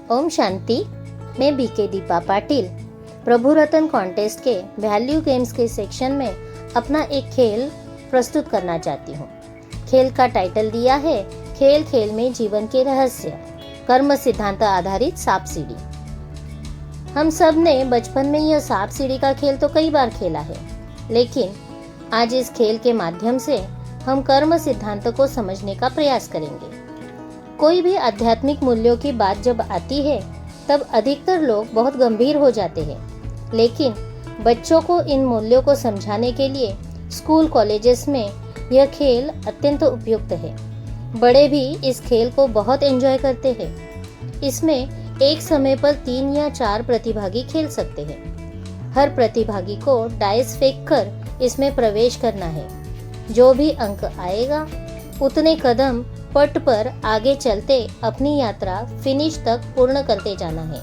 ओम शांति। मैं बीके दीपा पाटिल प्रभु रतन कॉन्टेस्ट के value games के सेक्शन में अपना एक खेल प्रस्तुत करना चाहती हूँ। खेल का टाइटल दिया है खेल खेल में जीवन के रहस्य, कर्म सिद्धांत आधारित सांप सीढ़ी। हम सब ने बचपन में यह सांप सीढ़ी का खेल तो कई बार खेला है, लेकिन आज इस खेल के माध्यम से हम कर्म सिद्धांत को समझने का प्रयास करेंगे। कोई भी आध्यात्मिक मूल्यों की बात जब आती है तब अधिकतर लोग बहुत गंभीर हो जाते हैं, लेकिन बच्चों को इन मूल्यों को समझाने के लिए स्कूल कॉलेजेस में यह खेल अत्यंत उपयुक्त है। बड़े भी इस खेल को बहुत एंजॉय करते हैं। इसमें एक समय पर 3 या 4 प्रतिभागी खेल सकते हैं। हर प्रतिभागी को डाइस फेंक कर इसमें प्रवेश करना है। जो भी अंक आएगा उतने कदम पट पर आगे चलते अपनी यात्रा फिनिश तक पूर्ण करते जाना है।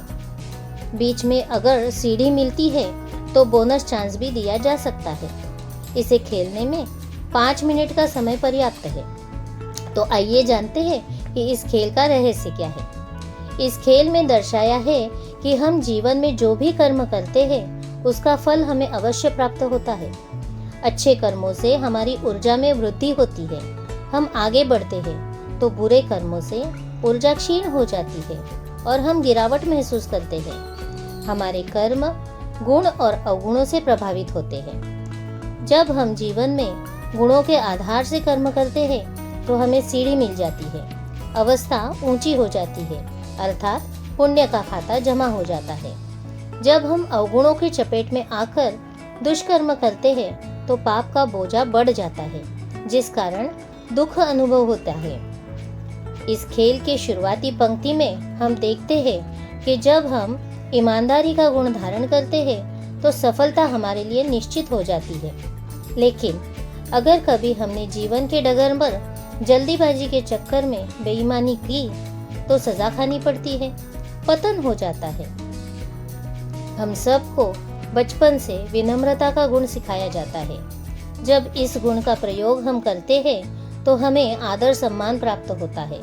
बीच में अगर सीढ़ी मिलती है तो बोनस चांस भी दिया जा सकता है। इसे खेलने में 5 मिनट का समय पर्याप्त है। तो आइए जानते हैं कि इस खेल का रहस्य क्या है। इस खेल में दर्शाया है कि हम जीवन में जो भी कर्म करते हैं उसका फल हमें अवश्य प्राप्त होता है। अच्छे कर्मों से हमारी ऊर्जा में वृद्धि होती है, हम आगे बढ़ते हैं, तो बुरे कर्मों से ऊर्जा क्षीण हो जाती है और हम गिरावट महसूस करते हैं। हमारे कर्म गुण और अवगुणों से प्रभावित होते हैं। जब हम जीवन में गुणों के आधार से कर्म करते हैं तो हमें सीढ़ी मिल जाती है, अवस्था ऊंची हो जाती है, अर्थात पुण्य का खाता जमा हो जाता है। जब हम अवगुणों की चपेट में आकर दुष्कर्म करते हैं तो पाप का बोझा बढ़ जाता है, जिस कारण दुख अनुभव होता है। इस खेल के शुरुआती पंक्ति में हम देखते हैं कि जब हम ईमानदारी का गुण धारण करते हैं तो सफलता हमारे लिए निश्चित हो जाती है। लेकिन अगर कभी हमने जीवन के डगर पर जल्दीबाजी के चक्कर में बेईमानी की तो सजा खानी पड़ती है, पतन हो जाता है। हम सबको बचपन से विनम्रता का गुण सिखाया जाता है। जब इस गुण का प्रयोग हम करते हैं तो हमें आदर सम्मान प्राप्त होता है।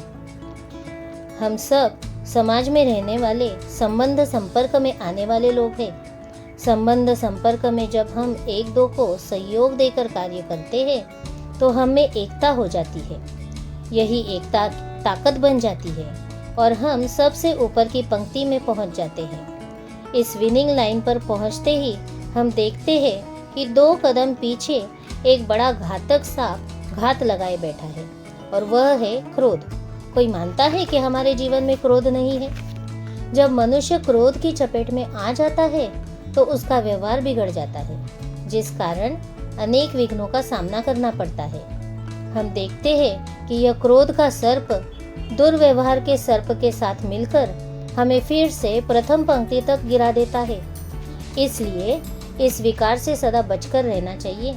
हम सब समाज में रहने वाले, संबंध संपर्क में आने वाले लोग हैं। संबंध संपर्क में जब हम एक दो को सहयोग देकर कार्य करते हैं तो हम में एकता हो जाती है। यही एकता ताकत बन जाती है और हम सबसे ऊपर की पंक्ति में पहुंच जाते हैं। इस विनिंग लाइन पर पहुंचते ही हम देखते हैं कि 2 कदम पीछे एक बड़ा घातक सांप घात लगाए बैठा है, और वह है क्रोध। कोई मानता है कि हमारे जीवन में क्रोध नहीं है? जब मनुष्य क्रोध की चपेट में आ जाता है तो उसका व्यवहार बिगड़ जाता है, जिस कारण अनेक विघ्नों का सामना करना पड़ता है। हम देखते हैं कि यह क्रोध का सर्प दुर्व्यवहार के सर्प के साथ मिलकर हमें फिर से प्रथम पंक्ति तक गिरा देता है। इसलिए इस विकार से सदा बचकर रहना चाहिए।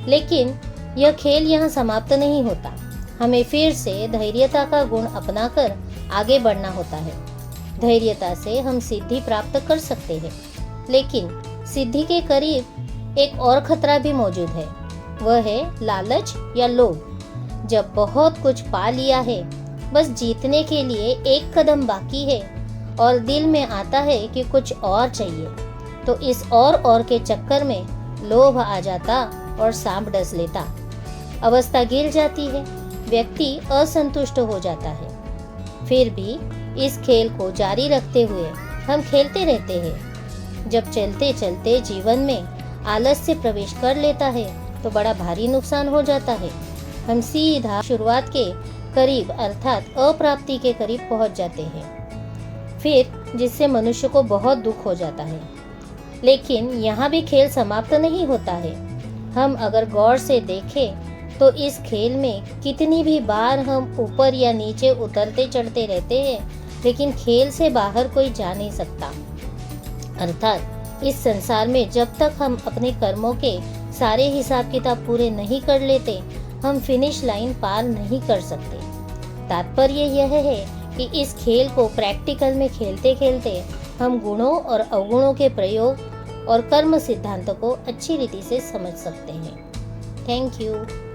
लेकिन यह खेल यहाँ समाप्त नहीं होता। हमें फिर से धैर्यता का गुण अपनाकर आगे बढ़ना होता है। धैर्यता से हम सिद्धि प्राप्त कर सकते हैं, लेकिन सिद्धि के करीब एक और खतरा भी मौजूद है। वह है लालच या लोभ। जब बहुत कुछ पा लिया है, बस जीतने के लिए एक कदम बाकी है और दिल में आता है कि कुछ और चाहिए, तो इस और के चक्कर में लोभ आ जाता और सांप डस लेता। अवस्था गिर जाती है, व्यक्ति असंतुष्ट हो जाता है। फिर भी इस खेल को जारी रखते हुए हम खेलते रहते हैं। जब चलते चलते जीवन में आलस्य प्रवेश कर लेता है तो बड़ा भारी नुकसान हो जाता है। हम सीधा शुरुआत के करीब अर्थात अप्राप्ति के करीब पहुंच जाते हैं, फिर जिससे मनुष्य को बहुत दुख हो जाता है। लेकिन यहाँ भी खेल समाप्त नहीं होता है। हम अगर गौर से देखें तो इस खेल में कितनी भी बार हम ऊपर या नीचे उतरते चढ़ते रहते हैं, लेकिन खेल से बाहर कोई जा नहीं सकता। अर्थात इस संसार में जब तक हम अपने कर्मों के सारे हिसाब किताब पूरे नहीं कर लेते, हम फिनिश लाइन पार नहीं कर सकते। तात्पर्य यह है कि इस खेल को प्रैक्टिकल में खेलते खेलते हम गुणों और अवगुणों के प्रयोग और कर्म सिद्धांतों को अच्छी रीति से समझ सकते हैं। Thank you.